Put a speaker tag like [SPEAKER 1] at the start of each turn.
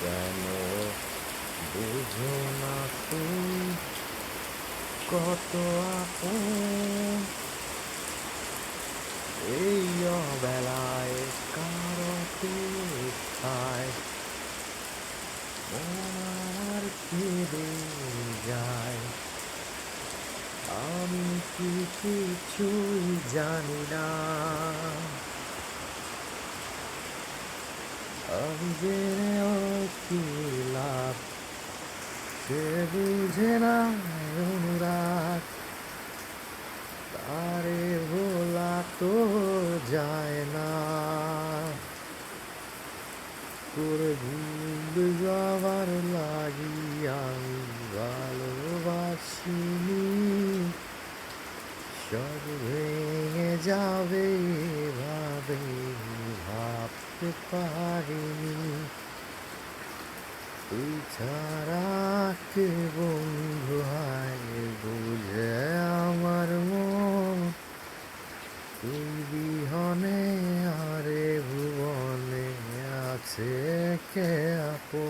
[SPEAKER 1] কেন বুঝো না তুমি কত আপন এই অবেলায় কারো অপেক্ষায় মন আমার কেঁদে যায়। আমি কি কিছুই জানি না, আমি জেনেও কি লাভ, সে বুঝে না অনুরাগ, তারে ভোলা তো যায় না। তোরে ভুল যাবার লাগি আমি ভালোবাসিনি, সব ভেঙে যাবে এভাবে ভাবতে পারিনি। তুই ছাড়া কে বন্ধু হয় বুঝে আমার মন, তুই বিহনে আরে ভুবনে আছে কে আপন।